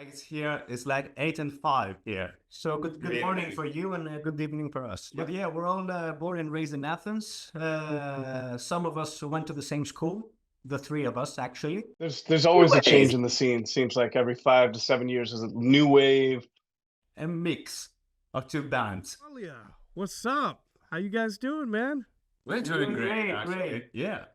It's here. It's like 8 and 5 here. So good morning for you and good evening for us. But yeah, we're all born and raised in Athens. Some of us went to the same school. The three of us, actually. There's always a change Anyways, in the scene. Seems like every 5 to 7 years is a new wave. a mix of two bands. Qualia, what's up? How you guys doing, man? We're doing great, great, great. Yeah,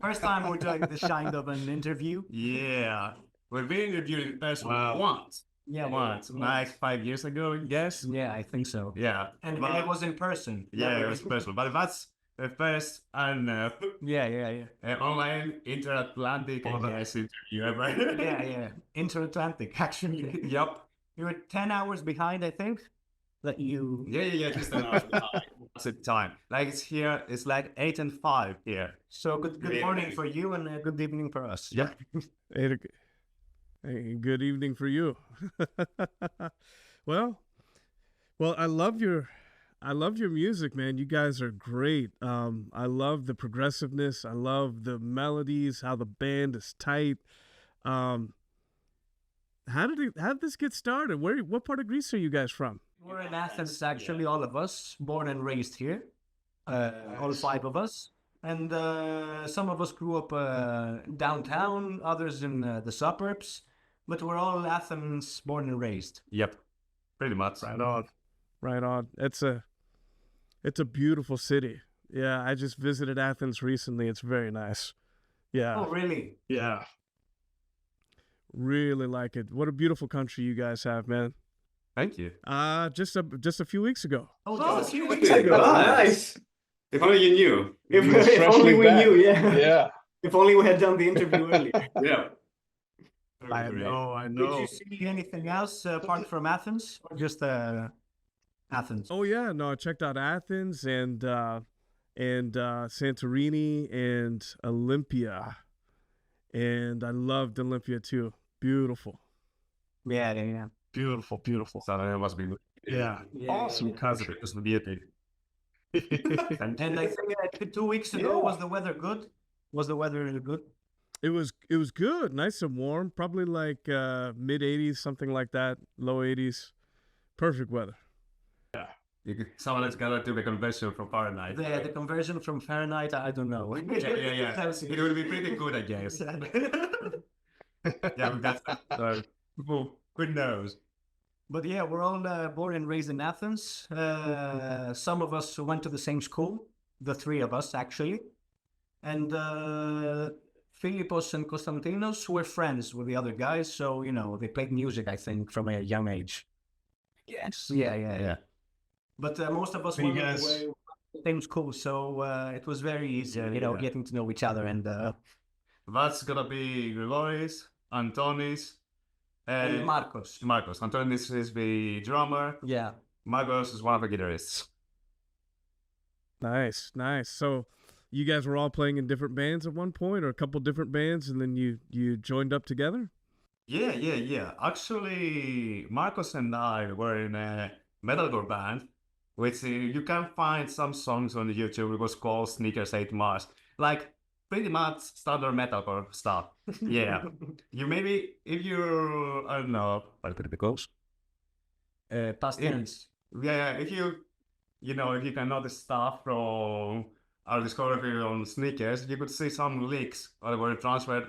First time we're doing this kind of an interview. yeah. We've been interviewed in person once. Yeah, Once, like 5 years ago, yes. yeah, I think so. Yeah, And but- it was in person. yeah, it was special. But that's the first, I don't know, Yeah. online interatlantic interview ever. Yeah. Interatlantic, actually. Yup. You were 10 hours behind, I think. That you. Yeah. Just an hour behind. What's the time? Like it's here. It's like 8 and 5 here. So good morning for you and good evening for us. Yeah. Hey, good evening for you. well, I love your music, man. You guys are great. I love the progressiveness. I love the melodies. How the band is tight. How did this get started? What part of Greece are you guys from? We're in Athens, actually, all of us, born and raised here. All five of us. And some of us grew up downtown, others in the suburbs. But we're all Athens, born and raised. Yep. Pretty much. Right on. It's a beautiful city. Yeah, I just visited Athens recently. It's very nice. Yeah. Oh, really? Yeah. Really like it. What a beautiful country you guys have, man. Thank you. Just a few weeks ago. Oh, a few weeks ago. Nice. If only you knew. If only we knew, yeah. Yeah. If only we had done the interview earlier. Yeah. I know. Did you see anything else apart from Athens? Or just Athens? Oh yeah, no, I checked out Athens and Santorini and Olympia, and I loved Olympia too. Beautiful, Yeah. beautiful. So it must be Yeah, awesome country. It's the beauty. And I think 2 weeks ago, was the weather good? Was the weather good? it was good, nice and warm. Probably like mid 80s, something like that, low 80s. Perfect weather. Someone has got to do the conversion from Fahrenheit. The conversion from Fahrenheit, I don't know. Yeah. It would be pretty good, I guess. Yeah, that's so who knows? But yeah, we're all born and raised in Athens. Some of us went to the same school, the three of us actually. And Philippos and Konstantinos were friends with the other guys, so they played music, I think, from a young age. Yes. Yeah. But most of us So you were guys- were the same school, so it was very easy, Yeah. getting to know each other. And That's gonna be Grigoris, Antonis, and Marcos. Marcos. Antonis is the drummer. Yeah. Marcos is one of the guitarists. Nice. So you guys were all playing in different bands at one point, or a couple different bands, and then you joined up together? Yeah. Actually, Marcos and I were in a metalcore band, which you can find some songs on YouTube. It was called Sneakers 8 Mars. Like, pretty much standard metalcore stuff. Yeah. You maybe, if you, I don't know, a little bit close. Past Yeah. tense. Yeah, if you can know the stuff from our discography on Sneakers, you could see some leaks that were transferred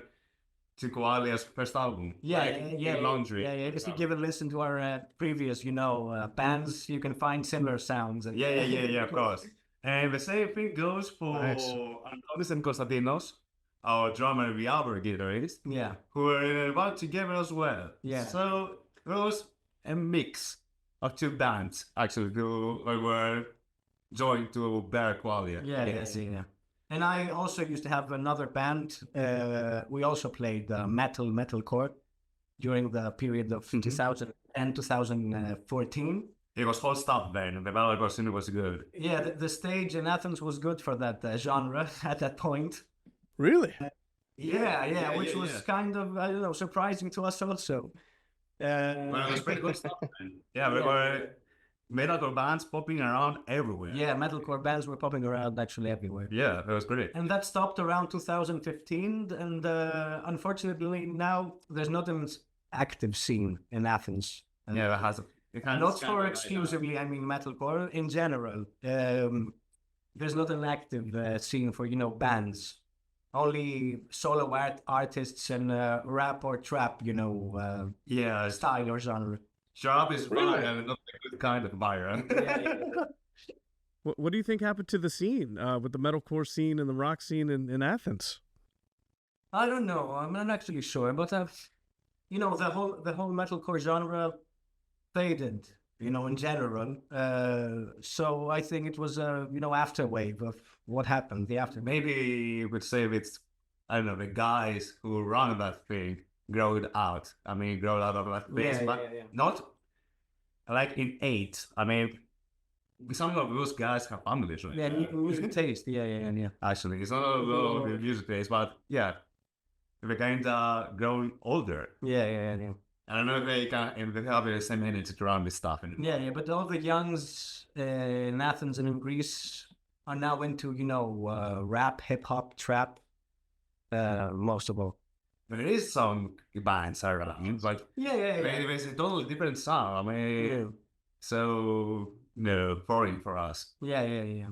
to Qualia's first album. Yeah. Laundry. Yeah. If you give a listen to our previous, bands, you can find similar sounds. Yeah, of course. And the same thing goes for Nice. Antonis and Konstantinos, our drummer and the other guitarist, Yeah. who were in a band together as well. Yeah. So it was a mix of two bands, actually, who were joined to bear Qualia. Yeah. And I also used to have another band. We also played metalcore during the period of 2010, 2014. It was whole stuff then, and the metalcore scene was good. Yeah, the stage in Athens was good for that genre at that point. Really? Yeah, which was kind of, I don't know, surprising to us also. Well, it was pretty good stuff then. Yeah, we were metalcore bands popping around everywhere. Yeah, metalcore bands were popping around actually everywhere. Yeah, it was great. And that stopped around 2015, and unfortunately now there's nothing active scene in Athens. Yeah, it has. It kind Not for exclusively, I mean, metalcore in general. There's not an active scene for, bands. Only solo artists and rap or trap, yeah, style or genre. Sharp is Really? fine, and not a good kind of buyer. What do you think happened to the scene with the metalcore scene and the rock scene in Athens? I don't know. I'm not actually sure, but the whole metalcore genre faded, in general. So I think it was a afterwave of what happened. The after. Maybe you could say it's, I don't know, the guys who run that thing growed out. I mean, growed out of that phase, but not like in eight. I mean, some of those guys have families, right? Yeah, music taste. Yeah. Actually, it's not a lot of music taste, but yeah, they're kind of growing older. Yeah. I don't know if they have the same energy to run this stuff. Yeah. But all the youngs in Athens and in Greece are now into, rap, hip hop, trap, most of all. There is some bands around, but Yeah. it's a totally different sound. I mean, so foreign for us. Yeah.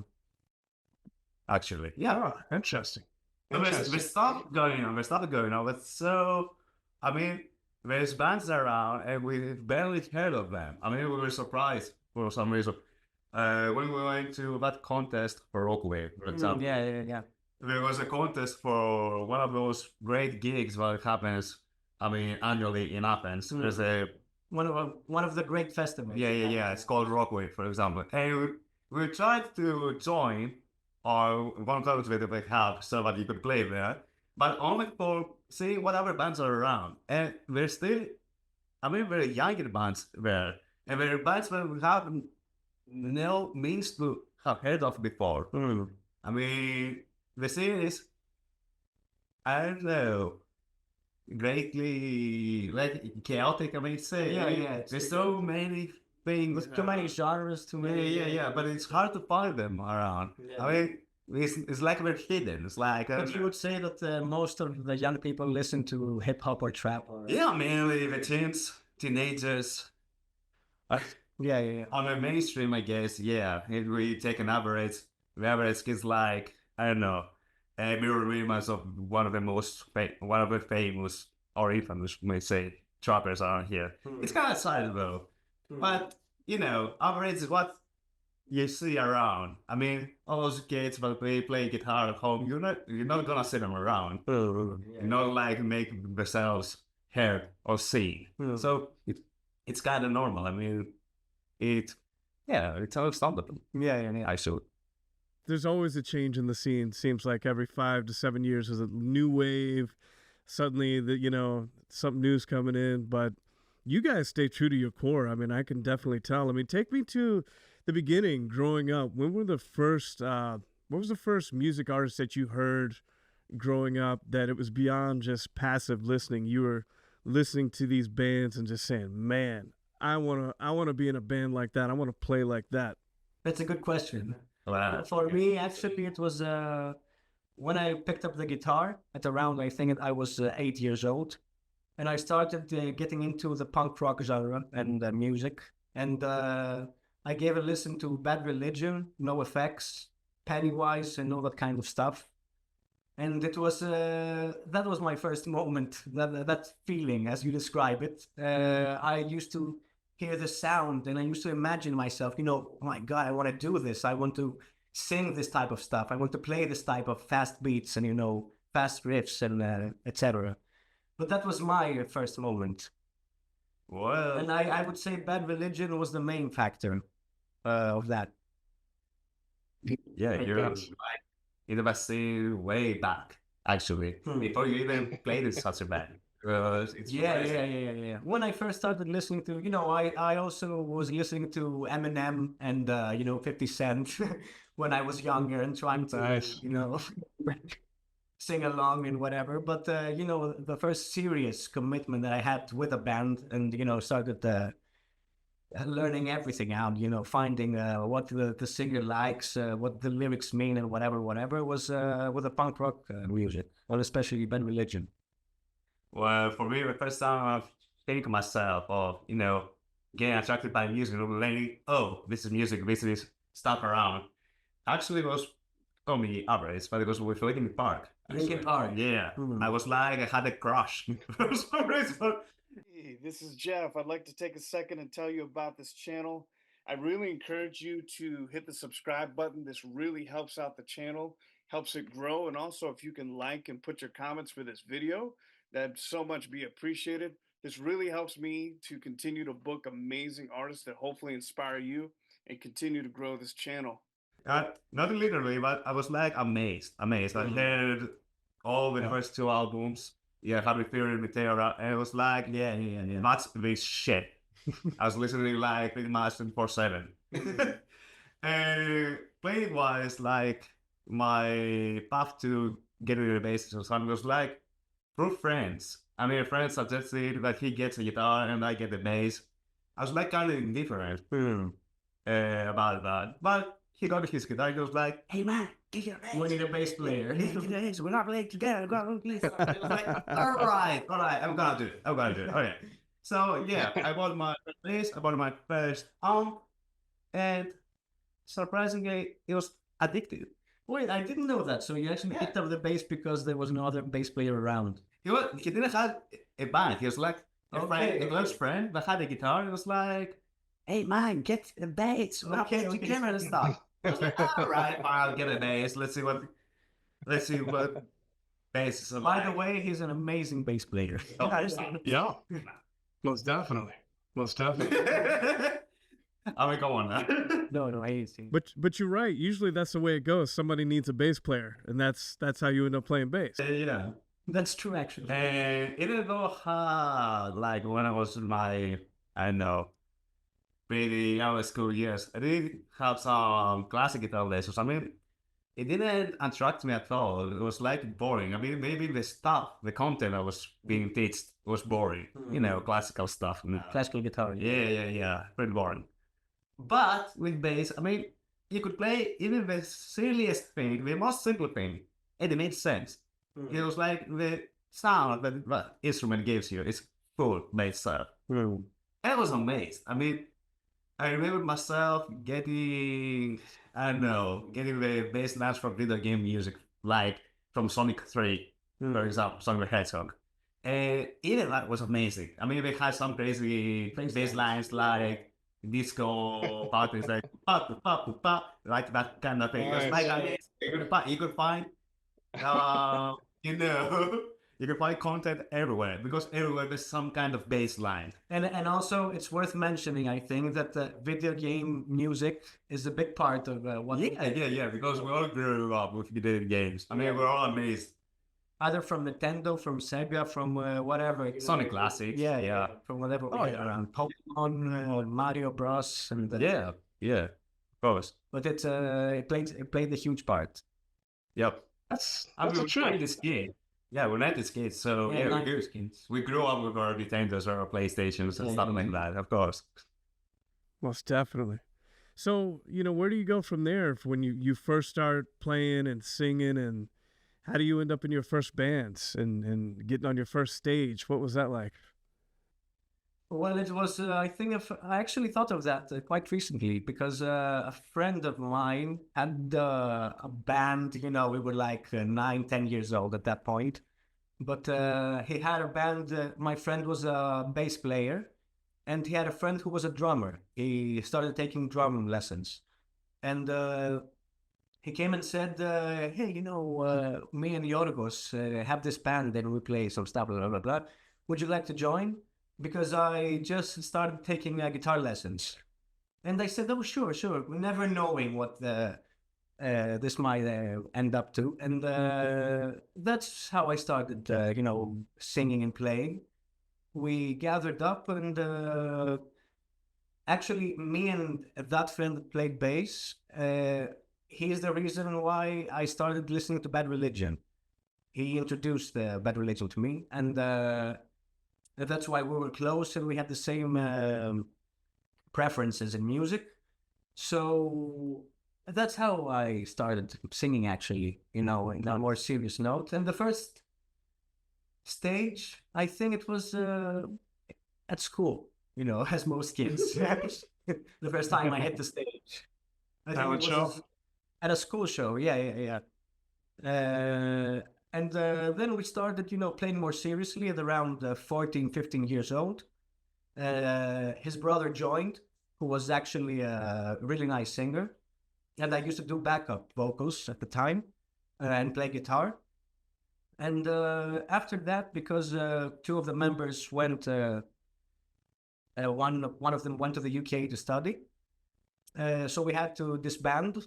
Actually, Oh, interesting. There's stuff going on. But so, I mean, there's bands around, and we've barely heard of them. I mean, we were surprised for some reason when we went to that contest for Rockwave, for example. Yeah. There was a contest for one of those great gigs that happens, I mean, annually in Athens. There's a one of the great festivals. Yeah. It's called Rockwave, for example. And we tried to join, or one of those that they have, so that you could play there, but only for seeing what other bands are around. And there's still, I mean, very younger bands there, and there are bands that we haven't no means to have heard of before. I mean, the scene is, I don't know, greatly like chaotic. I mean, say Yeah. there's so many things, Too many genres, too many. Yeah. But it's hard to find them around. Yeah. I mean, it's like they're hidden. It's like But you would say that most of the young people listen to hip hop or trap. Or, mainly the teens, teenagers. Yeah. On the mainstream, I guess, yeah. If we take an average, the average is like, I don't know, a mirror image of one of the famous or infamous, may say, trappers around here. It's kind of sad though, but average is what you see around. I mean, all those kids that play guitar at home, you're not gonna see them around. You're not like make themselves heard or seen. So it's kind of normal. I mean, it's understandable. Yeah. I should. There's always a change in the scene. Seems like every 5 to 7 years there's a new wave. Suddenly, something new's coming in. But you guys stay true to your core. I mean, I can definitely tell. I mean, take me to the beginning, growing up. When were the first? What was the first music artist that you heard growing up that it was beyond just passive listening? You were listening to these bands and just saying, "Man, I wanna be in a band like that. I want to play like that." That's a good question. Wow. For me, actually, it was when I picked up the guitar at around, I think I was 8 years old, and I started getting into the punk rock genre and music, and I gave a listen to Bad Religion, No Effects, Pennywise, and all that kind of stuff. And it was that was my first moment, that feeling as you describe it. I used to hear the sound and I used to imagine myself, oh my God, I want to do this. I want to sing this type of stuff. I want to play this type of fast beats and, fast riffs and etc. But that was my first moment. Well, And I would say Bad Religion was the main factor of that. yeah, you're right. In the best way back, actually, before you even played in such a band. It's Yeah. When I first started listening to, I also was listening to Eminem and, 50 Cent when I was younger and trying to, sing along and whatever. But, the first serious commitment that I had with a band and, started learning everything out, finding what the singer likes, what the lyrics mean and whatever was with the punk rock music, or especially Bad Religion. Well, for me, the first time think myself of, getting attracted by music, learning, oh, this is music, this is stuff around. Actually, it was for me average, but it was with Linkin Park. Linkin Park. Yeah. I was like, I had a crush for some reason. Hey, this is Jeff. I'd like to take a second and tell you about this channel. I really encourage you to hit the subscribe button. This really helps out the channel, helps it grow. And also, if you can like and put your comments for this video, that'd so much be appreciated. This really helps me to continue to book amazing artists that hopefully inspire you and continue to grow this channel. Not literally, but I was like amazed. I heard all the first two albums. Yeah, Happy Fear with Terra, and it was like, Yeah. that's this shit. I was listening like pretty much 24/7. And playing wise, like my path to getting into the bass or something was like through friends. I mean, a friend suggested that he gets a guitar and I get the bass. I was like kind of indifferent about that, but he got his guitar. He was like, "Hey man, get your bass. We need a bass player. We're not playing together. Go on, please." I was like, all right, I'm gonna do it. Okay. So yeah, I bought my first bass. I bought my first amp, and surprisingly, it was addictive. Wait, I didn't know that. So you actually picked up the bass because there was no other bass player around. He didn't have a band. He was like a close friend that had a guitar. It was like, "Hey man, get a bass. We're not playing together and stuff." I was like, all right, fine, I'll get a bass. Let's see what bass is By like. the way, he's an amazing bass player. Yeah, most definitely. I mean, go on now. No, I see. But you're right. Usually that's the way it goes. Somebody needs a bass player, and that's how you end up playing bass. Yeah. That's true, actually. And even though like when I was in my, I don't know, pretty early school years, I did have some classic guitar lessons. I mean, it didn't attract me at all. It was like boring. I mean, maybe the content I was being taught was boring. Classical stuff. Classical guitar. Yeah, pretty boring. But with bass, I mean, you could play even the silliest thing, the most simple thing, and it made sense. It was like the sound that the instrument gives you is full bass sound. And I was amazed. I mean, I remember myself getting the bass lines from video game music, like from Sonic 3, for example, Sonic the Hedgehog. And even that was amazing. I mean, they had some crazy bass lines like disco parties, like like that kind of thing. It was like you could find you can find content everywhere because everywhere there's some kind of bass line. And also, it's worth mentioning, I think, that the video game music is a big part of what. Yeah, because we all grew up with video games. I mean, we're all amazed. Either from Nintendo, from Sega, from whatever. Sonic Classics. Yeah. From whatever we had around. Pokemon, Mario Bros. And yeah, of course. But it played a huge part. Yep. That's we're this kid. Yeah, we're 90s kids, so we grew up with our Nintendos or our PlayStations and stuff like that, of course. Most definitely. So, where do you go from there when you first start playing and singing, and how do you end up in your first bands and getting on your first stage? What was that like? Well, it was, I actually thought of that quite recently because a friend of mine had a band, we were like 9, 10 years old at that point. But he had a band, my friend was a bass player, and he had a friend who was a drummer. He started taking drum lessons. And he came and said, hey, me and Yorgos have this band and we play some stuff, blah, blah, blah. Would you like to join? Because I just started taking guitar lessons. And I said, oh, sure, never knowing what this might end up to. And that's how I started, singing and playing. We gathered up and actually me and that friend that played bass, he's the reason why I started listening to Bad Religion. He introduced Bad Religion to me, and that's why we were close and we had the same preferences in music. So that's how I started singing, actually, in a more serious note. And the first stage, I think it was at school, as most kids. The first time I hit the stage. I think Talent it show? was at a school show. Yeah. And then we started, playing more seriously at around 14, 15 years old. His brother joined, who was actually a really nice singer. And I used to do backup vocals at the time and play guitar. And after that, because two of the members went, one of them went to the UK to study. So we had to disband.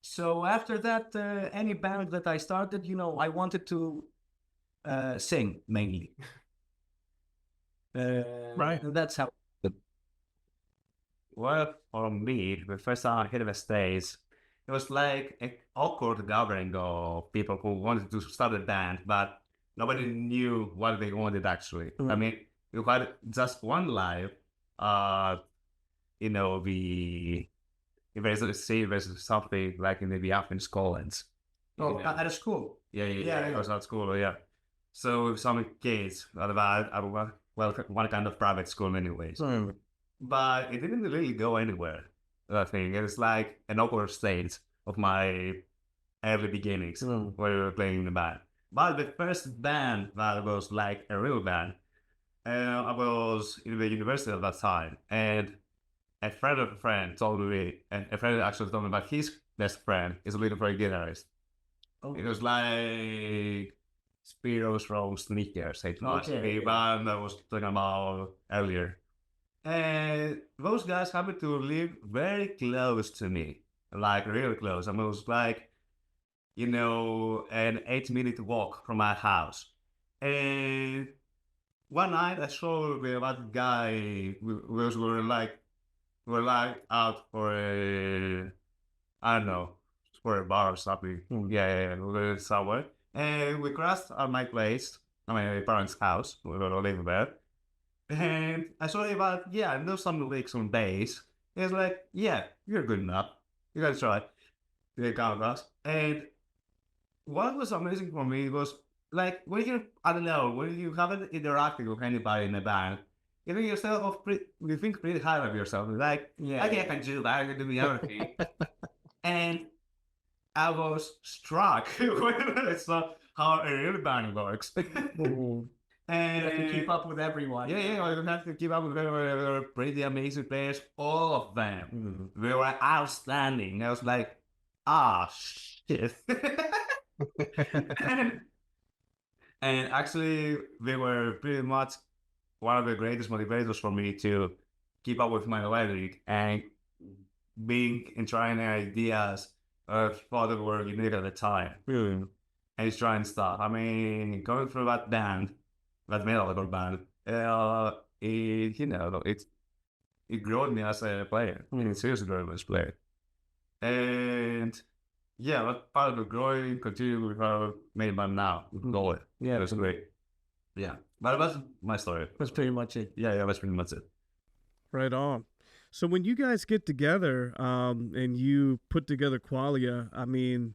So after that, any band that I started, I wanted to sing mainly. Right. And that's how. Well, for me, the first time I hit the stage, it was like an awkward gathering of people who wanted to start a band, but nobody knew what they wanted actually. I mean, you had just one live, the if there's something like in the Athens College. Oh, at a school. Yeah. Yeah. It was at school, yeah. So some kids, one kind of private school anyways. But it didn't really go anywhere. I think it's like an awkward stage of my early beginnings when we were playing in the band. But the first band that was like a real band, I was in the university at that time, and a friend of a friend told me, and a friend actually told me that his best friend is a little guitarist. Oh. It was like Spiros from Sneakers, a Okay. band I was talking about earlier. And those guys happened to live very close to me, like really close. I mean, it was like, an 8-minute walk from my house. And one night I saw that guy, we were like out for I don't know, for a bar or something. Yeah, we were somewhere. And we crossed at my place, at my parents' house, we were living there. And I saw him about, I know some licks on bass. He was like, yeah, you're good enough. You gotta try. They come across. And what was amazing for me was like when you haven't interacted with anybody in a band, you think yourself you think pretty high of yourself. Like, I can do that, I can do the other thing. And I was struck when I saw how a real band works. And You have to keep up with everyone. Yeah, you have to keep up with them. They were pretty amazing players, all of them. They were outstanding. I was like, shit. and actually, they were pretty much one of the greatest motivators for me to keep up with my melodic and being and trying ideas of what were unique at the time. And trying stuff. I mean, going through that band, that Melodic band, it grew me as a player. I mean, it seriously grew me as a player. And that part of the growing continued with our main band now. Go it. Yeah, that's great. Yeah, but that's my story. That's pretty much it. Yeah, that's pretty much it. Right on. So when you guys get together and you put together Qualia, I mean,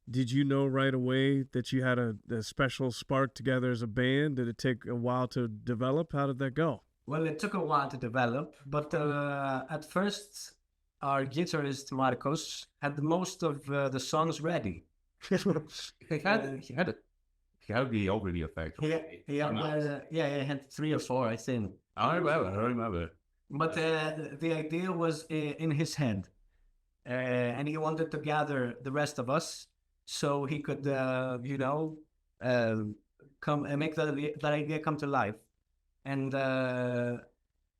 did you know right away that you had a special spark together as a band? Did it take a while to develop? How did that go? Well, it took a while to develop, but at first, our guitarist Marcos had most of the songs ready. He had the overview effect. He had 3 or 4, I think. I remember. But the idea was in his head, and he wanted to gather the rest of us so he could, come and make that idea come to life. And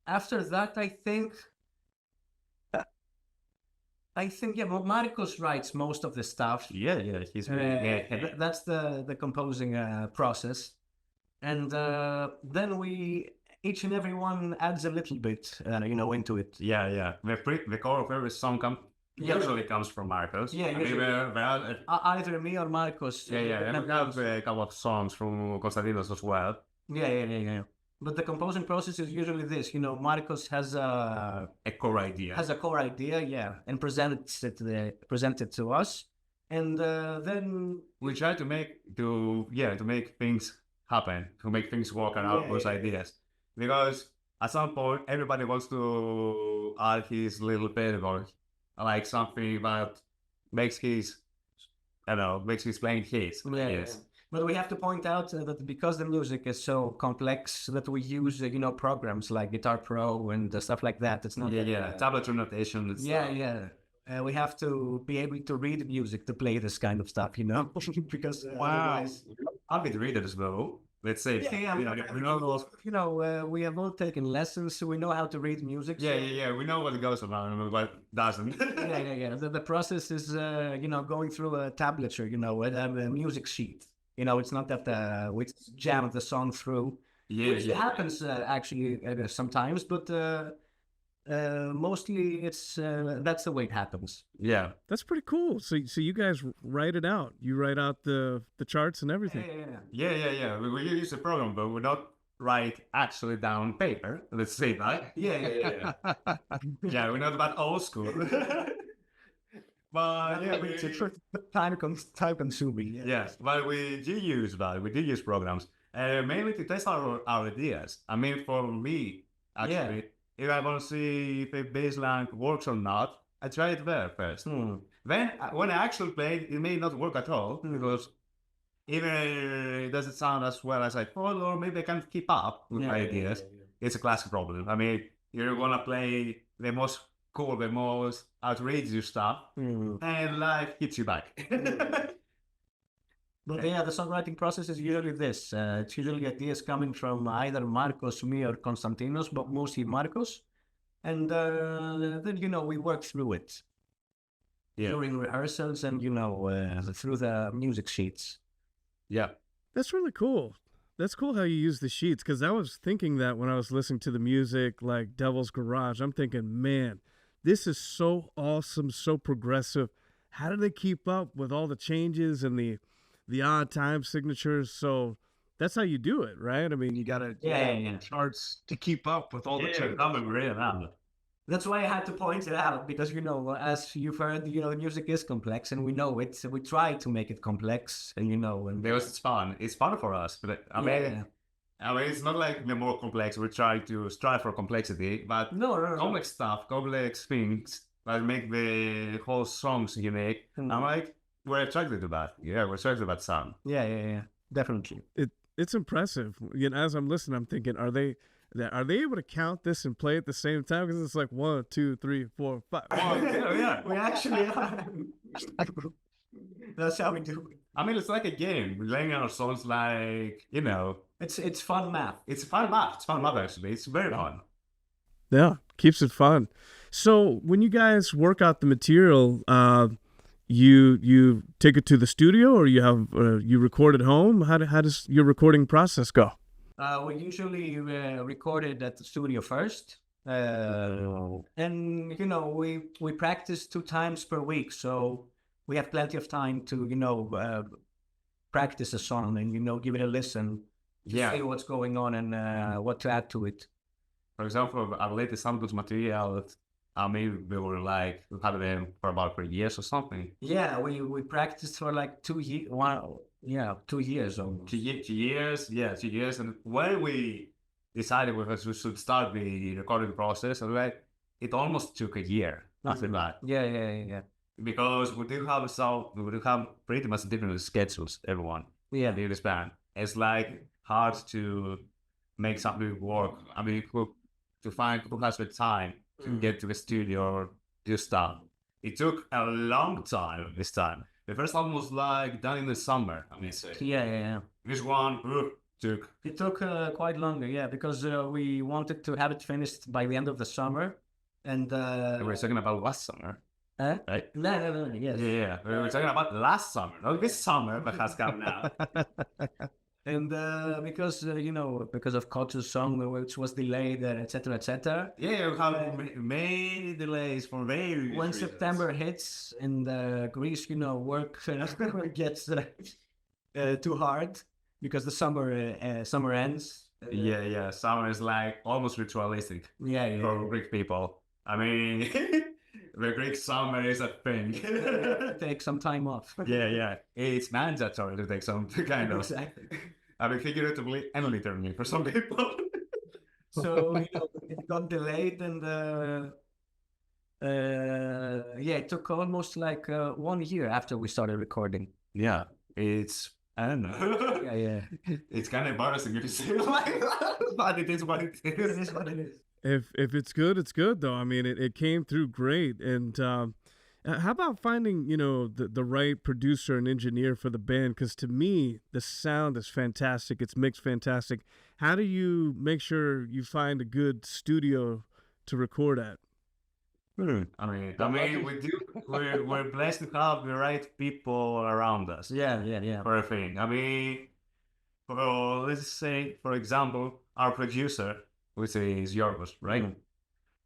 after that, I think, Marcos writes most of the stuff. Yeah, he's That's the composing process, and then each and every one adds a little bit, into it. Yeah. The core of every song usually comes from Marcos. Yeah, usually. Either me or Marcos. And we have a couple of songs from Konstantinos as well. Yeah. But the composing process is usually this. Marcos has a core idea. And presents it to us, and then we try to make things happen, to make things work around those ideas. because at some point everybody wants to add his little bit or like something that makes his, I don't know, makes his playing his. Yeah, Yes. but we have to point out that because the music is so complex that we use, programs like Guitar Pro and stuff like that. It's not Yeah, that, yeah. Tablature notation. And yeah, stuff. yeah. We have to be able to read music to play this kind of stuff, because otherwise, I'll be the reader as well. Let's say. yeah. We know those. We have all taken lessons, so we know how to read music. Yeah, so- yeah, yeah. We know what goes around and what doesn't. yeah. The process is, going through a tablature, a music sheet. It's not that we jam the song through, Yeah, which yeah. happens actually sometimes, but mostly that's the way it happens. Yeah. That's pretty cool. So you guys write it out. You write out the charts and everything. Yeah, yeah, yeah. We use the program, but we don't write actually down paper. Let's say that. Yeah. Yeah, we're not that old school. But yeah, It's time consuming. yes, but we do use that. We do use programs, mainly to test our ideas. I mean, for me, actually, if I want to see if a bass line works or not, I try it there first. Then, when I actually play it, it may not work at all because either it doesn't sound as well as I thought, or maybe I can't keep up with my ideas. It's a classic problem. I mean, you're gonna play the most cool, the most outrageous stuff, and life hits you back. But yeah, the songwriting process is usually this. It's usually ideas coming from either Marcos, me, or Konstantinos, but mostly Marcos. And then, we work through it during rehearsals and, through the music sheets. Yeah. That's really cool. That's cool how you use the sheets, because I was thinking that when I was listening to the music like Devil's Garage. I'm thinking, man, this is so awesome, so progressive. How do they keep up with all the changes and the odd time signatures? So that's how you do it, right? I mean, you got to charts to keep up with all the changes. That's why I had to point it out, because, as you've heard, the music is complex and we know it. So we try to make it complex and, and Because it's fun. It's fun for us. But I mean, it's not like the more complex. We try to strive for complexity, but no. complex stuff, complex things that make the whole songs unique. I'm like, we're attracted to that. Yeah, we're attracted to that sound. Yeah, definitely. It's impressive. As I'm listening, I'm thinking, are they able to count this and play at the same time? Because it's like 1, 2, 3, 4, 5. Yeah. We actually are. That's how we do it. I mean, it's like a game. We're laying our songs like, It's fun math. It's fun math. It's fun math, actually. It's very fun. Yeah, keeps it fun. So when you guys work out the material, you take it to the studio, or you record at home? How does your recording process go? We usually record it at the studio first, and we practice 2 times per week, so we have plenty of time to practice a song and give it a listen, see what's going on and what to add to it. For example, our latest samples material, I mean, we were like, we had them for about 3 years or something. Yeah, we practiced for like 2 years. Wow. Yeah, 2 years almost. 2 years. Yeah, 2 years. And when we decided we should start the recording process, it almost took a year after that. Yeah. Because we do have pretty much different schedules, everyone. Yeah. In this band. It's like hard to make something work. I mean, to find who has the time to get to the studio or do stuff. It took a long time this time. The first album was like done in the summer, I mean, say. Yeah. This one took. It took quite longer, because we wanted to have it finished by the end of the summer, and We were talking about last summer, right? No, yes. Yeah. We were talking about last summer, not this summer, but has come now. And because because of Kotu's song, which was delayed, etc. Yeah, we have many delays for various When reasons. September hits in Greece, work gets too hard because the summer ends. Yeah. Summer is like almost ritualistic Yeah. for Greek people. I mean, the Greek summer is a thing. Take some time off. Yeah. It's mandatory to take some kind of. Exactly. I mean, figuratively and literally for some people. So it got delayed, and yeah, it took almost like 1 year after we started recording. Yeah, it's, I don't know. Yeah. It's kind of embarrassing if you say it like that, but it is what it It is. is what it is. If it's good, it's good though. I mean, it came through great. And how about finding the right producer and engineer for the band? Because to me, the sound is fantastic. It's mixed fantastic. How do you make sure you find a good studio to record at? I mean, we're blessed to have the right people around us. Yeah. For a thing. I mean, let's say, for example, our producer, which is Yorgos, right?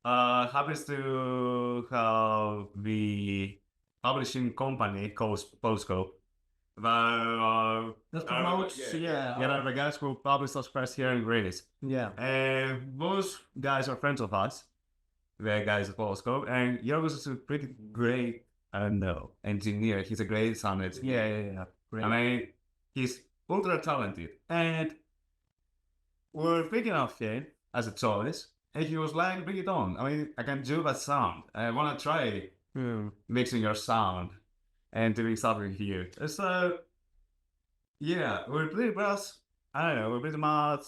Happens to have the publishing company called Postco. That promotes, yeah. Yeah, the guys who published us first here in Greece. Yeah. And those guys are friends of us, the guys at Postco. And Yorgos is a pretty great, engineer. He's a great sound engineer. Yeah. Great. I mean, he's ultra talented. And we're thinking of him as a choice. And he was like, bring it on. I mean, I can do that sound. I want to try mixing your sound and doing something here. So, yeah, we're pretty much, I don't know, we're pretty much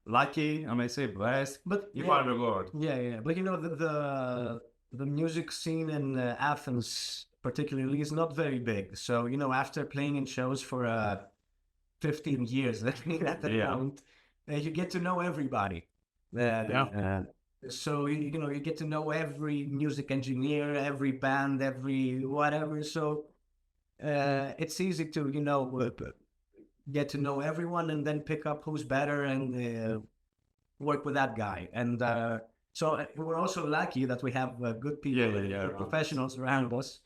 lucky, I may say blessed, But you yeah, find the word. yeah. But the music scene in Athens particularly is not very big. So after playing in shows for 15 years, at that point, you get to know everybody. So you get to know every music engineer, every band, every whatever. So it's easy to get to know everyone and then pick up who's better and work with that guy. And so we're also lucky that we have good people, professionals around us.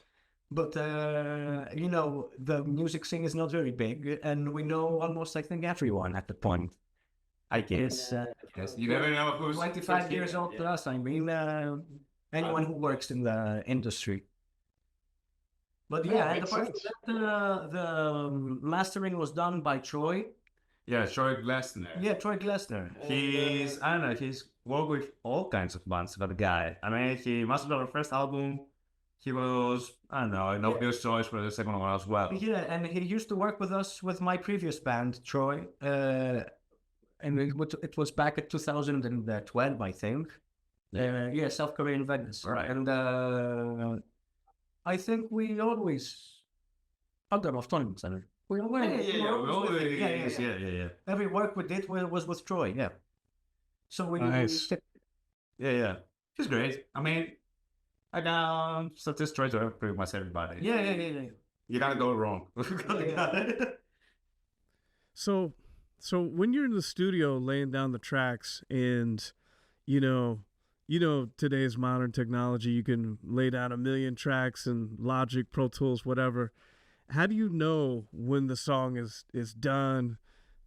But the music scene is not very big, and we know almost, I think, everyone at the point. I guess. Yes, you never know who's 25 years old plus. I mean, anyone who works in the industry. But yeah, and the mastering was done by Troy. Yeah, Troy Glessner. Yeah, Troy Glessner. He's worked with all kinds of bands, that guy. I mean, he mastered our first album. He was, an obvious choice for the second one as well. Yeah, and he used to work with us with my previous band, Troy. And it was back at 2012, I think. South Korean Venice. Right. And I think we always had them off Tournament Center. We always, Yeah. Every work we did was with Troy, yeah. So we Nice. Yeah. He's great. I mean, I can suggest Troy to pretty much everybody. Yeah. You can't go wrong. So when you're in the studio laying down the tracks and today's modern technology, you can lay down 1 million tracks and Logic, Pro Tools, whatever. How do you know when the song is done?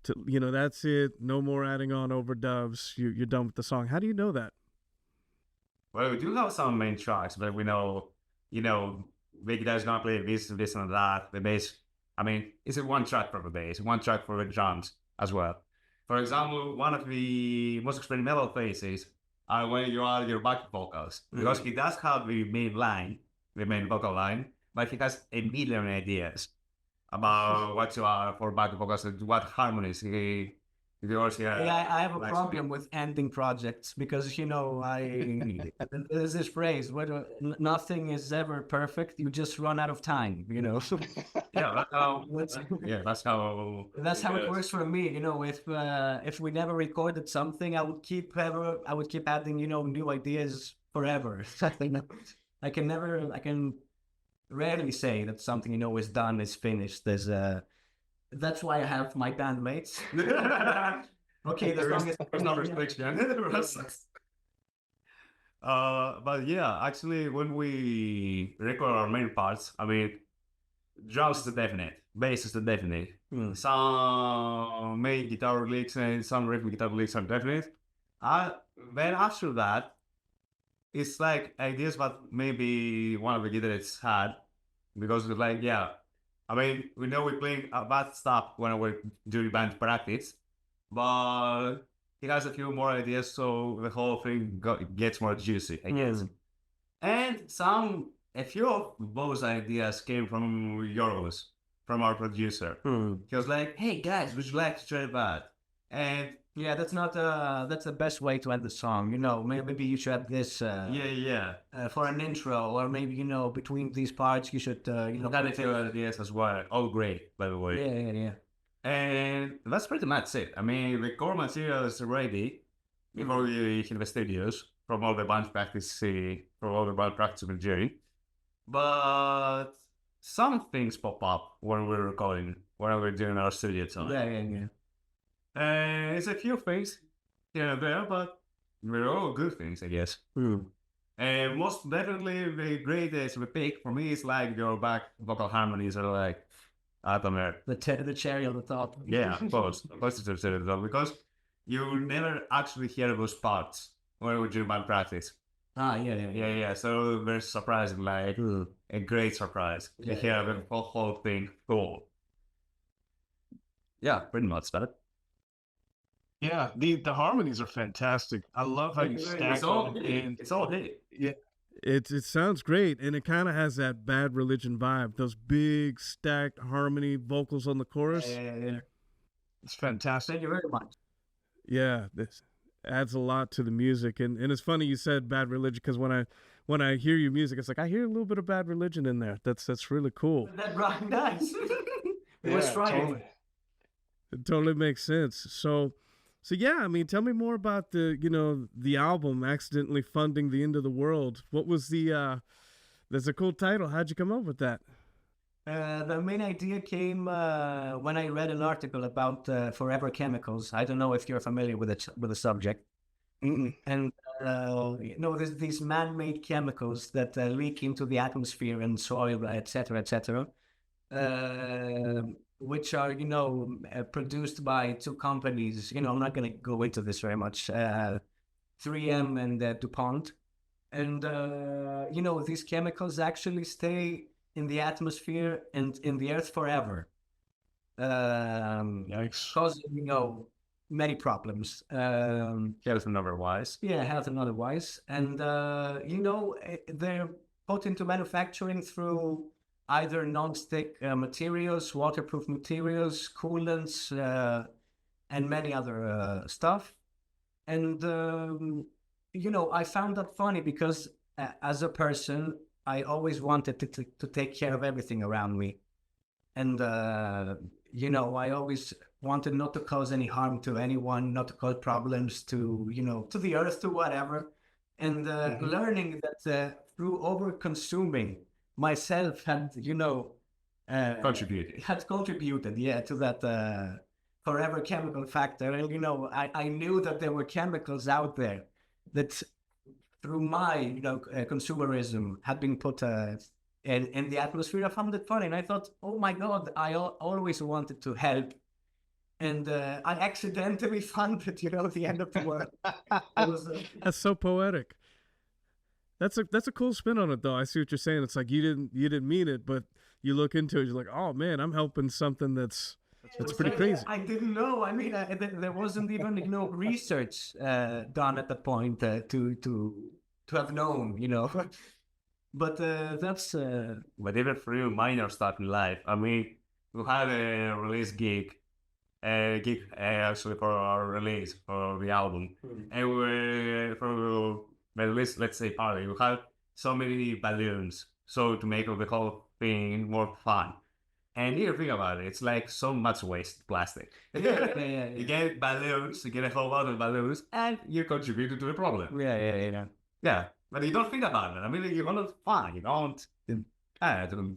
That's it. No more adding on overdubs. You're done with the song. How do you know that? Well, we do have some main tracks, but we know, the guitar's gonna play this and that. The bass, I mean, it's a one track for the bass, one track for the drums as well. For example, one of the most experimental phases are when you add your back vocals, because he does have the main vocal line, but he has a million ideas about what to add for back vocals and what harmonies he also I have a problem with ending projects because there's this phrase where nothing is ever perfect. You just run out of time. Yeah, that's how. That's how it works for me. If we never recorded something, I would keep adding new ideas forever. I can rarely say that something is done, is finished. That's why I have my bandmates. Okay, the song is not restriction. But yeah, actually, when we record our main parts, I mean, drums is a definite, bass is a definite. Some main guitar licks and some rhythm guitar licks are definite. Then after that, it's like ideas that maybe one of the guitarists had, because it's like, I mean, we know we're playing bad stuff when we're doing band practice, but he has a few more ideas, so the whole thing gets more juicy, I guess. And a few of those ideas came from Yorgos, from our producer. He was like, "Hey guys, would you like to try that?" And Yeah, that's not that's the best way to end the song. You know, maybe you should have this yeah. for an intro, or maybe you know between these parts you should you know. Had a few ideas as well. All great, by the way. Yeah. And that's pretty much it. I mean, the core material is ready before we hit the studios from all the band practice, from all the band practice we're doing. But some things pop up when we're recording, when we're doing our studio time. Yeah. And it's a few things here and there, but they're all good things, I guess. And most definitely, the greatest pick for me is like your back vocal harmonies are like atomic. The cherry on the top. Yeah, of course. Of course, it's a because you never actually hear those parts when we do band practice. Yeah. So very surprising, like a great surprise to hear the whole thing full. Yeah, pretty much that. Yeah, the harmonies are fantastic. I love how you stack them. It's all hit. Yeah, it sounds great, and it kind of has that Bad Religion vibe. Those big stacked harmony vocals on the chorus. Yeah. It's fantastic. Thank you very much. Yeah, this adds a lot to the music, and it's funny you said Bad Religion because when I hear your music, it's like I hear a little bit of Bad Religion in there. That's really cool. That right, nice. It was trying. It totally makes sense. So yeah, I mean, tell me more about the album Accidentally Funding the End of the World. What was that's a cool title. How'd you come up with that? The main idea came when I read an article about forever chemicals. I don't know if you're familiar with the subject. And there's these man-made chemicals that leak into the atmosphere and soil, etc., which are produced by two companies. I'm not going to go into this very much. 3M and DuPont, and these chemicals actually stay in the atmosphere and in the earth forever, causing many problems, Health and otherwise. Yeah, health and otherwise. And they're put into manufacturing through either non-stick materials, waterproof materials, coolants, and many other stuff. And I found that funny because as a person, I always wanted to take care of everything around me. And, I always wanted not to cause any harm to anyone, not to cause problems to the earth, to whatever. And learning that through over-consuming, myself had, contributed, to that forever chemical factor. And, I knew that there were chemicals out there that through my, consumerism had been put in the atmosphere. I found it funny. And I thought, oh my God, I always wanted to help. And I accidentally funded, the end of the world. That's so poetic. That's a cool spin on it, though. I see what you're saying. It's like you didn't mean it, but you look into it, you're like, oh man, I'm helping something that's pretty crazy. I didn't know. I mean, there wasn't even research done at that point to have known, But that's. But even through minor stuff in life, I mean, we had a release gig actually for our release for the album, and we were for the release, let's say party, we had so many balloons, so to make the whole thing more fun. And you think about it, it's like so much waste plastic. Yeah. You get balloons, you get a whole lot of balloons, and you contributed to the problem. Yeah. But you don't think about it. I mean, you want to fun. You don't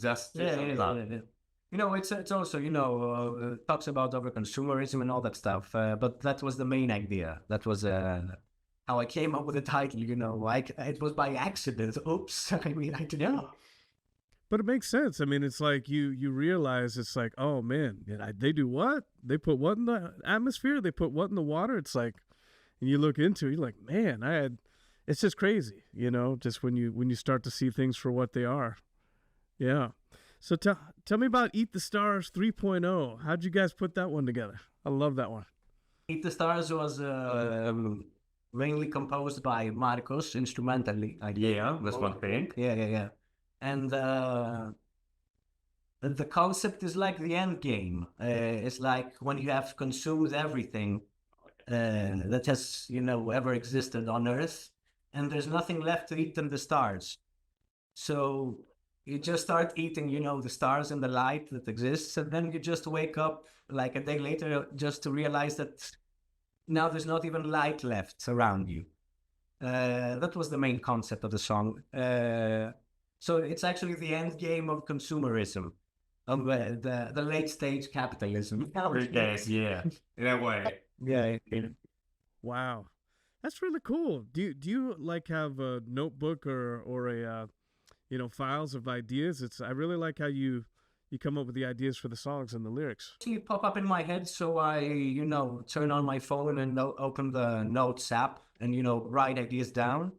just It's also talks about over-consumerism and all that stuff. But that was the main idea. That was how I came up with the title. It was by accident. Oops. I mean, I didn't know. But it makes sense. I mean, it's like you realize it's like, oh man, they do what? They put what in the atmosphere? They put what in the water? It's like, and you look into it, you're like, man, it's just crazy, just when you start to see things for what they are. Yeah. So tell me about Eat the Stars 3.0. How'd you guys put that one together? I love that one. Eat the Stars was mainly composed by Marcos instrumentally. Yeah, that's one thing. Yeah. And the concept is like the end game. It's like when you have consumed everything that has, ever existed on Earth, and there's nothing left to eat than the stars. So you just start eating, the stars and the light that exists, and then you just wake up like a day later just to realize that now there's not even light left around you. That was the main concept of the song. So it's actually the end game of consumerism, of the late stage capitalism. Yes, yeah, in a way. Yeah. Wow, that's really cool. Do you like have a notebook or a files of ideas? I really like how you come up with the ideas for the songs and the lyrics. You pop up in my head, so I turn on my phone and open the notes app and write ideas down.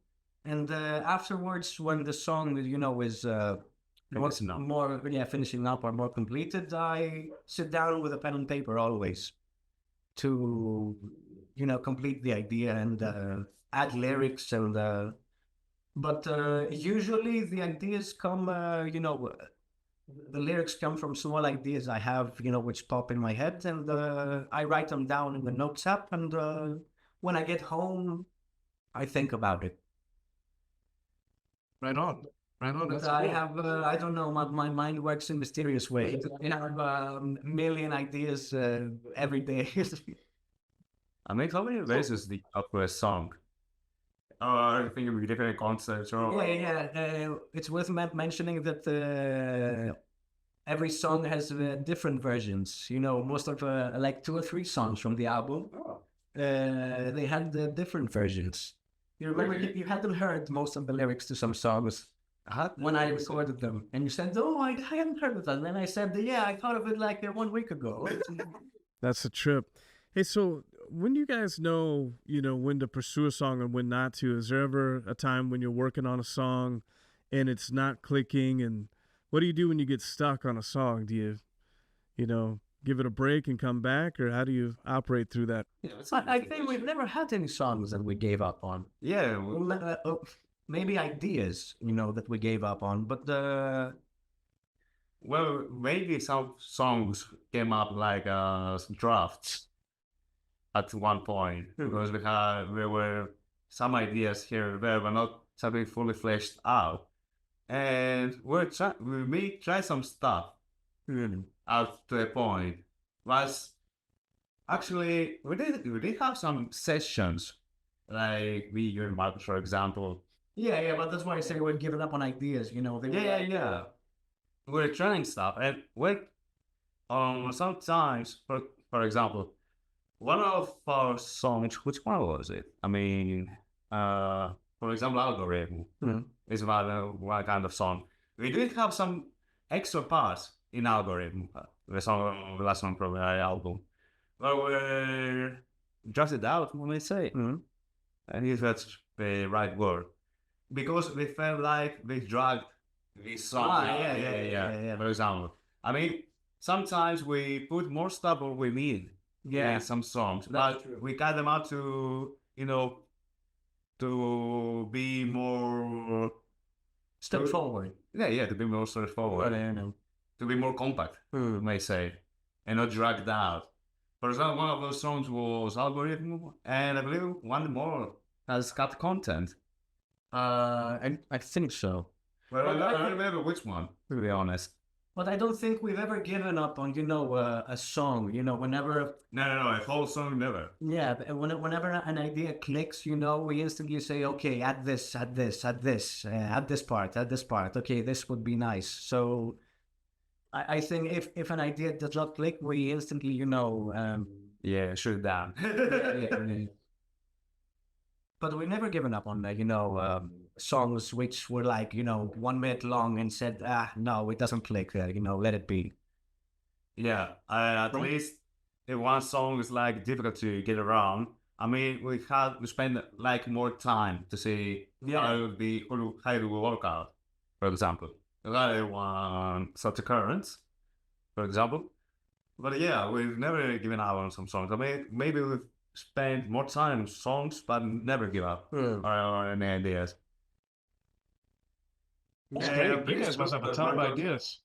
And afterwards, when the song is Finishing up. more finishing up or more completed, I sit down with a pen and paper always to complete the idea and add lyrics and but usually the ideas come the lyrics come from small ideas I have which pop in my head, and I write them down in the notes app, and when I get home I think about it. Right on. But That's I cool. have I don't know, my mind works in mysterious ways. I have a million ideas every day. I mean, how many verses do you have for a song? Or thinking of different concepts or Yeah. It's worth mentioning that every song has different versions. Most of like 2 or 3 songs from the album, they had different versions. You remember you hadn't heard most of the lyrics to some songs when I recorded them, and you said, "Oh, I hadn't heard of that." And then I said, "Yeah, I thought of it like 1 week ago." That's a trip. Hey, so when do you guys know, when to pursue a song and when not to? Is there ever a time when you're working on a song and it's not clicking? And what do you do when you get stuck on a song? Do you give it a break and come back, or how do you operate through that? I think we've never had any songs that we gave up on. yeah, Maybe ideas, that we gave up on, but well, maybe some songs came up like drafts at one point because there were some ideas here and there, but not something fully fleshed out. And we may try some stuff out to a point. But actually, we did have some sessions, like me, you and Marcus, for example. yeah, but that's why I say we're giving up on ideas. Yeah. We're trying stuff, and sometimes, for example, one of our songs, which one was it? I mean, for example, Algorithm is one kind of song. We did have some extra parts in Algorithm, the last song from the album, but we just it out when we say, and if that's the right word, because we felt like we dragged this song. Yeah. For example, I mean, sometimes we put more stuff than we need. Yeah. In some songs, That's but true. we cut them out to to be more Straightforward. to be more straightforward, to be more compact, we may say, and not dragged out. For example, one of those songs was Algorithm, and I believe one more has cut content. And I think so. Well, I don't remember which one, to be honest. But I don't think we've ever given up on, a song. Whenever, No, a whole song never. yeah, whenever an idea clicks, we instantly say, okay, add this, add this, add this, add this part, add this part. Okay, this would be nice. So I think if an idea does not click, we instantly, Yeah, shoot it down. yeah. But we've never given up on, songs which were like, 1 minute long and said, no, it doesn't click, let it be. Yeah, at least if one song is like difficult to get around, I mean, we spend like more time to see how it will work out. For example, rather one such occurrence, for example. But yeah, we've never given up on some songs. I mean, maybe we've spend more time on songs, but never give up on any ideas. That's Yeah, great. You pretty guys must have a ton of ideas.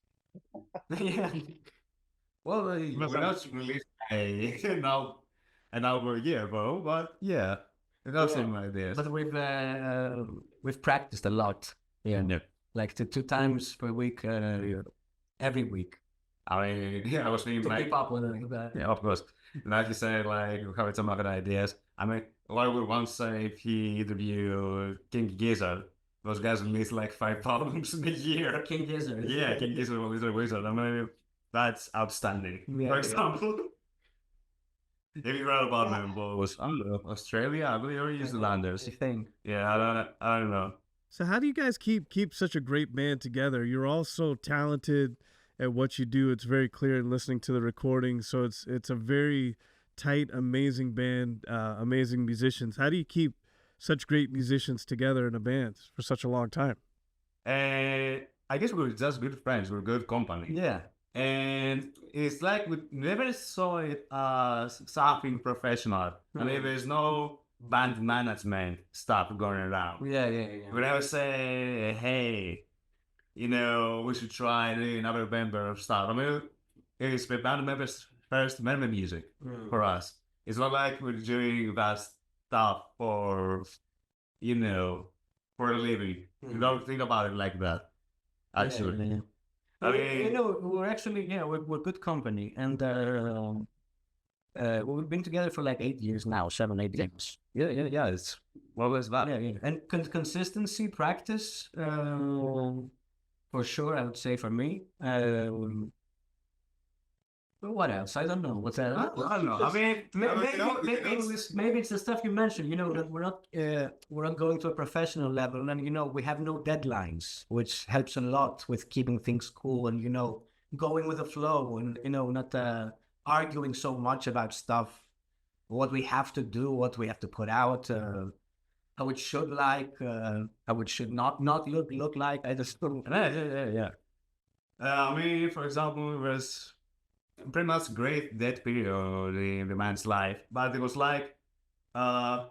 Yeah. Well, we're not released an album a year, bro, but yeah, we got some ideas. But we've practiced a lot. Yeah. Yeah. Like two times per week, every week. I mean, yeah, I was thinking To like, keep up with it. yeah, of course. Like you said, like we have some other ideas. I mean, what would one say if he interviewed King Gizzard? Those guys release like 5 albums in a year. King Gizzard. Yeah, King Gizzard was a wizard. I mean, that's outstanding. Yeah, For yeah. example, if you read about them, was I don't know, Australia, I believe, or New Zealanders. I think. Yeah, I don't know. So how do you guys keep such a great band together? You're all so talented at what you do. It's very clear in listening to the recording. So it's a very tight, amazing band, amazing musicians. How do you keep such great musicians together in a band for such a long time? And I guess we're just good friends. We're good company. Yeah. And it's like we never saw it as something professional. I mean, there's no band management stuff going around. Yeah. We never say, hey, you know, we should try another member of stuff. I mean, it's the band members first member music for us. It's not like we're doing that stuff for, you know, for a living. We don't think about it like that, actually. Yeah. I mean, you know, we're actually we're good company, and we've been together for like 8 years now, 7-8 years. yeah, it's always that. Yeah. And consistency, practice, for sure. I would say for me. But what else? I don't know. What's that? I don't know. I mean, Maybe it's the stuff you mentioned. You know that we're not going to a professional level, and you know we have no deadlines, which helps a lot with keeping things cool and you know going with the flow and you know not arguing so much about stuff, what we have to do, what we have to put out, how it should how it should not look like. I just yeah. I mean, for example, it was pretty much great that period in the man's life, but it was like, for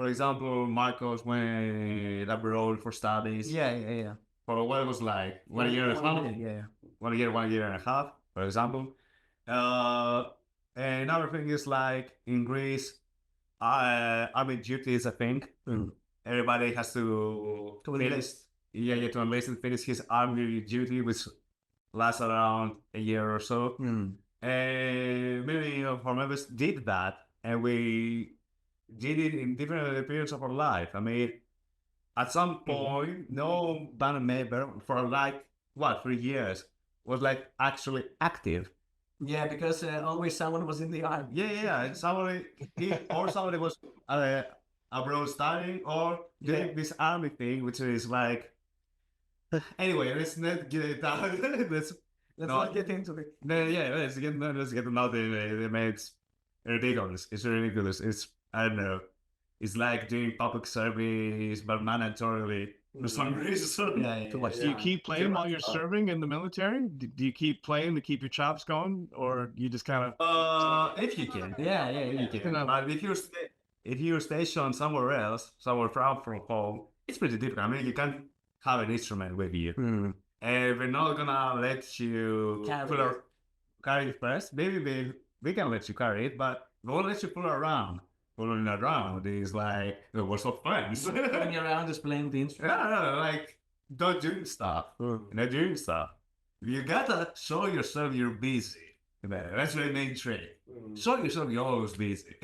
example, Marcos went abroad for studies. yeah. For what it was like 1 year and a half. Yeah. 1 year, 1 year and a half, for example. And another thing is like in Greece, I mean, duty is a thing. Everybody has to enlist. Yeah, to enlist and finish his army duty, which lasts around a year or so. And many of our members did that, and we did it in different periods of our life. I mean, at some point, no band member for like 3 years was like actually active. Yeah, because always someone was in the army. Yeah. And somebody was abroad studying or doing this army thing, which is like. Anyway, let's not get it out. let's not get into it. Let's get to know the makes ridiculous. It's ridiculous. It's I don't know. It's like doing public service, but mandatorily for some reason. Do you keep playing while you're serving in the military? Do you keep playing to keep your chops going, or you just kind of? If you can. Yeah, you can. But if you're stationed somewhere else, somewhere far from home, it's pretty difficult. I mean, you can't have an instrument with you, and we're not gonna let you carry it first. Maybe we can let you carry it, but we won't let you pull around. Pulling around is like we're so friends. Pulling around is playing the instrument. Yeah, like don't do stuff. Not doing stuff. You gotta show yourself you're busy. That's the main trick. Show yourself you're always busy.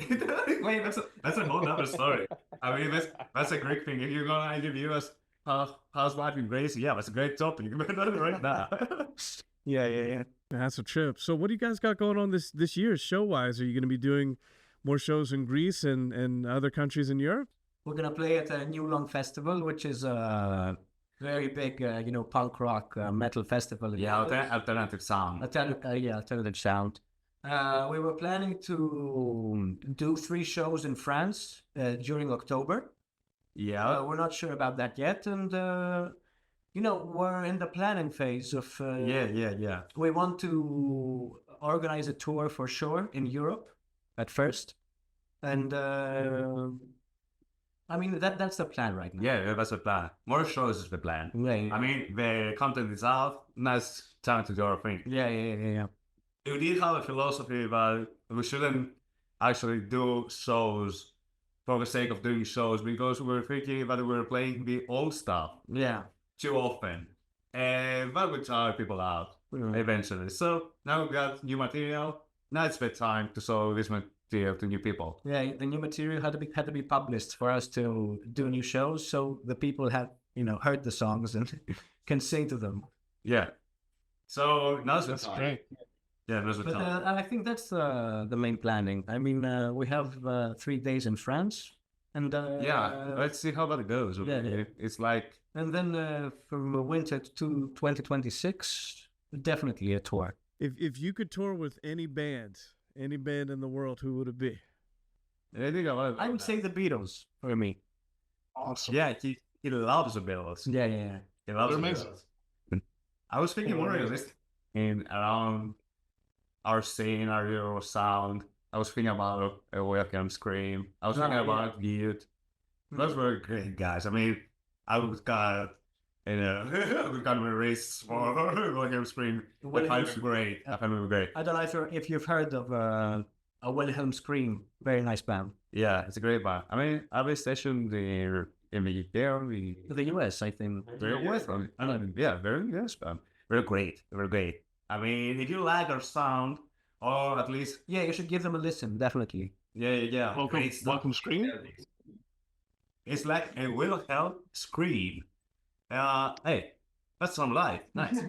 Wait, that's a whole other story. I mean, that's a great thing. If you're gonna interview us, how's life in Greece? Yeah, that's a great topic. You better do it right now. Yeah. That's a trip. So what do you guys got going on this year show-wise? Are you going to be doing more shows in Greece and other countries in Europe? We're going to play at a New Long Festival, which is a very big, punk rock metal festival. Alternative sound. Alternative sound. We were planning to do 3 shows in France during October. Yeah. We're not sure about that yet. And, we're in the planning phase of... Yeah. We want to organize a tour for sure in Europe at first. And I mean that's the plan right now. Yeah, that's the plan. More shows is the plan. Yeah, I mean, the content is out. Now it's time to do our thing. yeah. We did have a philosophy, but we shouldn't actually do shows for the sake of doing shows because we were thinking that we were playing the old stuff Yeah. too often. And that would tire people out eventually. So now we got new material. Now it's the time to show this material to new people. Yeah, the new material had to be published for us to do new shows, so the people have heard the songs and can sing to them. Yeah. So now's the That's time. great. Yeah, now's the But time. I think that's the main planning. I mean, we have 3 days in France, and Yeah, let's see how that goes. yeah. It's like, and then from winter to 2026, definitely a tour. If you could tour with any band in the world, who would it be? I think I would say the Beatles for me. Awesome. yeah, he loves the Beatles. Yeah. He loves They're the amazing. Beatles. I was thinking more realistic in around our scene, our Euro sound. I was thinking about a Welcome Scream. I was thinking yeah. about Guild. Those were great guys. I mean, I would got I would got my wrists for Welcome Scream. Well, I find it great. I find it great. I don't know if you've heard of a Wilhelm Scream. Very nice band. Yeah, it's a great band. I mean, are they stationed in the UK or The US, I think. very well? I mean, yeah, very yes, band. Very great. Very great. I mean, if you like our sound, or at least Yeah, you should give them a listen, definitely. yeah. Welcome, great stuff. welcome, Screen. It's like a Wilhelm Scream. Hey, that's some live. Nice.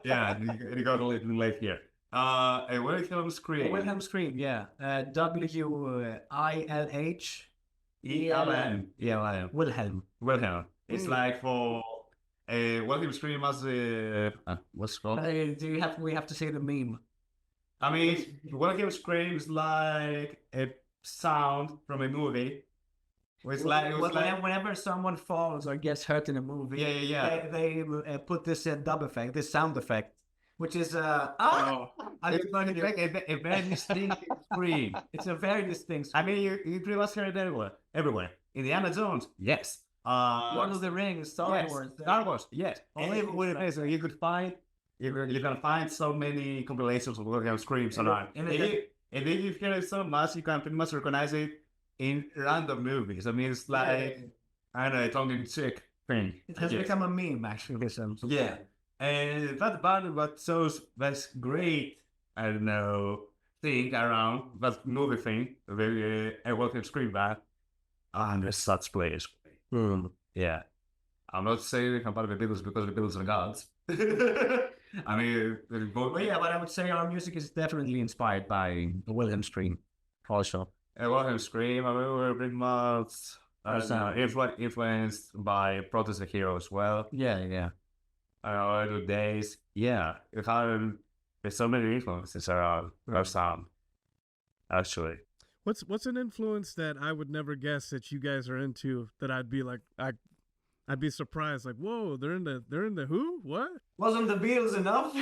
Yeah, you got a little late here. A Wilhelm Scream. Wilhelm Scream, yeah. WILH. ELM. Wilhelm. Wilhelm. It's like for a Wilhelm Scream as a what's it called? We have to say the meme. I mean, Wilhelm Scream is like a sound from a movie. It's like Whenever someone falls or gets hurt in a movie, yeah. they put this dub effect, this sound effect, which is Oh, It's like a very distinct scream. it's a very distinct. I mean, you pretty much hear it everywhere. Indiana Jones, yes. Lord of the Rings, Star yes. Wars. Star Wars, yes. Only Everything. with it, so you could find, you can find so many compilations of Wilhelm screams online. And And if you hear it so much, you can pretty much recognize it in random movies. I mean, it's like, I don't know, a tongue-in-cheek thing. It has Yes. become a meme, actually. Yeah. And that band what shows that's great, I don't know, thing around that movie thing, the a Welcome Scream band. And there's such players. Yeah. I'm not saying I'm part of the Beatles because the Beatles are gods. I mean, they're both. But yeah, but I would say our music is definitely inspired by the Wilhelm Scream, also. A Welcome Scream, I mean, we're pretty much influenced by Protest the Hero as well. Yeah. Early days. Yeah. There's so many influences around our sound, actually. What's an influence that I would never guess that you guys are into that I'd be like I'd be surprised like whoa they're in the who what Wasn't the Beatles enough?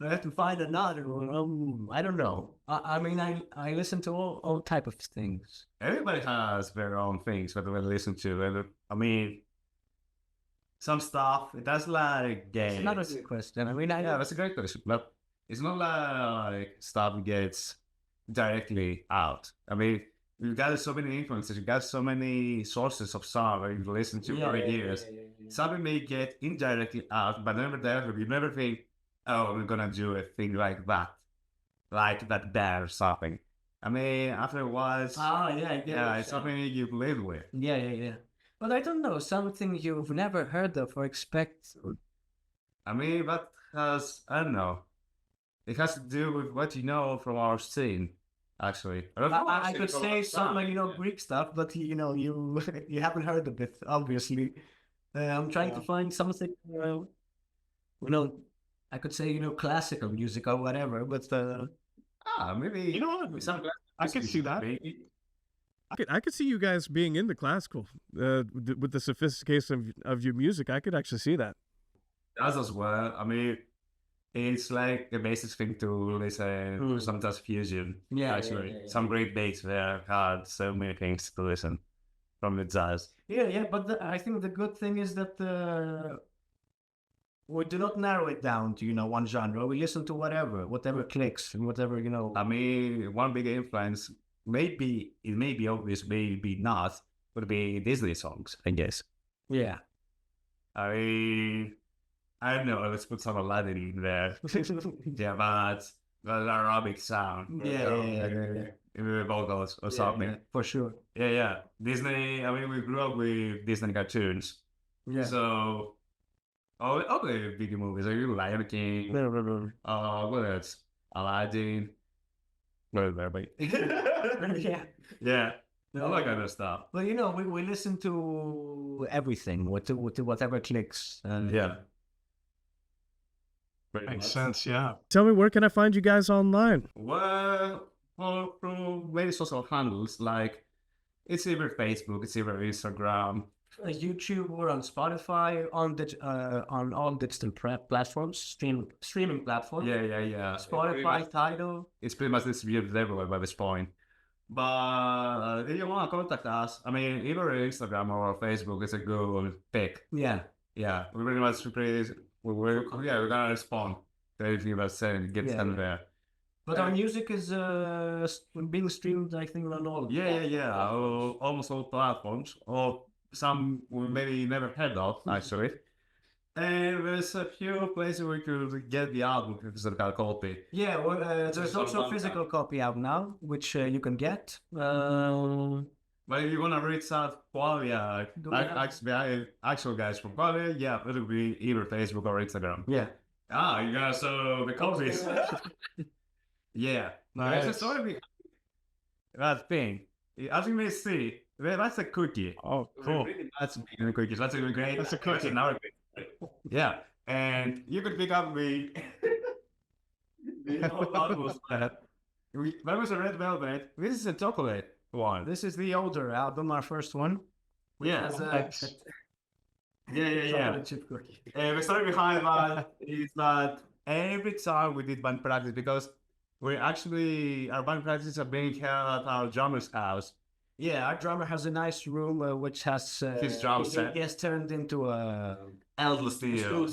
I have to find another one. I don't know. I mean, I listen to all type of things. Everybody has their own things that they listen to. And I mean, some stuff, that's like games. It's not a good question. I mean, Yeah, that's a great question. But it's not like stuff gets directly out. I mean, you got so many influences, you got so many sources of sound that you listen to for years. Something may get indirectly out, but never directly. You never think, oh, we're gonna do a thing like that bad or something. I mean, after a while, it's something you've lived with. Yeah. But I don't know, something you've never heard of or expect. I mean, that has, I don't know, it has to do with what you know from our scene, actually. I could say some, Greek stuff, but you haven't heard of it, obviously. I'm trying to find something, I could say, classical music or whatever, but maybe, you know what? some I could see that. I could see you guys being into classical with the sophistication of your music. I could actually see that. Us as well. I mean, It's like the basic thing to listen to some jazz fusion. Yeah, actually. yeah. Some great bass there had so many things to listen from the jazz. Yeah. But I think the good thing is that we do not narrow it down to one genre. We listen to whatever clicks, and whatever I mean, one big influence, maybe it may be obvious, maybe not, would be Disney songs, I guess. Yeah. I mean, I don't know, let's put some Aladdin in there. Yeah, but the Arabic sound. Yeah. In the vocals or something. For sure. Yeah. Disney, I mean, we grew up with Disney cartoons. Yeah. So, all the big movies, like Lion King, what else? Aladdin. Yeah. Yeah, all that kind of stuff. But we listen to everything, to whatever clicks. Yeah. Makes sense. Yeah. Tell me, where can I find you guys online? Well, through many social handles, like it's either Facebook, it's either Instagram. YouTube or on Spotify, on all digital platforms, streaming platforms. Yeah. Spotify, Tidal. It's pretty much distributed everywhere by this point. But if you want to contact us, I mean, either Instagram or Facebook is a good pick. Yeah. Yeah, we pretty much we're gonna respond to anything that's said, get sent there. But our music is being streamed, I think, on all. Yeah. Almost all platforms, or some we maybe never heard of, actually. And there's a few places where you could get the album physical copy. Yeah, well, there's also a physical copy out now, which you can get. But if you want to reach out Qualia, actual guys from Qualia, yeah, it'll be either Facebook or Instagram. Yeah. You got so the copies. Yeah. Nice. There's a story that thing. As you may see, that's a cookie. Oh, cool. That's a cookie. That's a great. That's a cookie. Another cookie. Yeah, and you could pick up the album that was a red velvet. This is a chocolate one. This is the older album, our first one. Yeah. Has Yeah. chocolate chip cookie. The story behind that is that every time we did band practice, because our band practices are being held at our drummer's house. Yeah, our drummer has a nice room which has His drum set. He has turned into a Endless studio.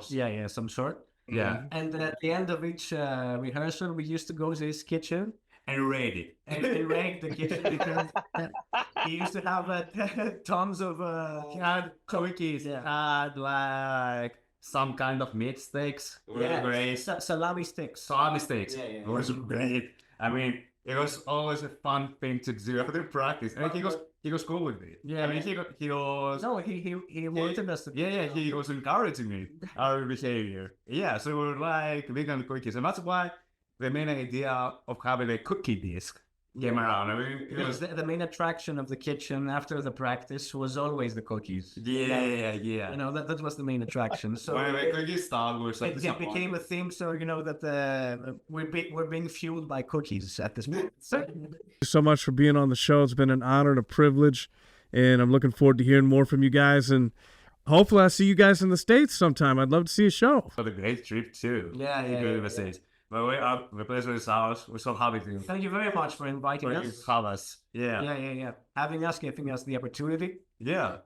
Yeah, some sort. Yeah. And at the end of each rehearsal, we used to go to his kitchen And raid it. and raid the kitchen because he used to have tons of He had cookies. Yeah. Had like some kind of meat sticks. Really great. salami sticks. Salami sticks. Yeah. It was great. I mean, it was always a fun thing to do after practice, and he was cool with it. Yeah. I mean, he was. No, he wanted us to. Yeah, he was encouraging me, our behavior. Yeah, so we were like vegan cookies, and that's why the main idea of having a cookie disc came around. I mean, it was. The main attraction of the kitchen after the practice was always the cookies. Yeah. You know, that was the main attraction. So When the cookies started, we were so it became a theme. So you know that we're being fueled by cookies at this point. Thank you so much for being on the show. It's been an honor and a privilege, and I'm looking forward to hearing more from you guys. And hopefully, I'll see you guys in the States sometime. I'd love to see a show. For the great trip too. Yeah. But the pleasure is ours. We're so happy to Thank you very much for inviting us. have us. Yeah. Yeah. Having us, giving us the opportunity. Yeah.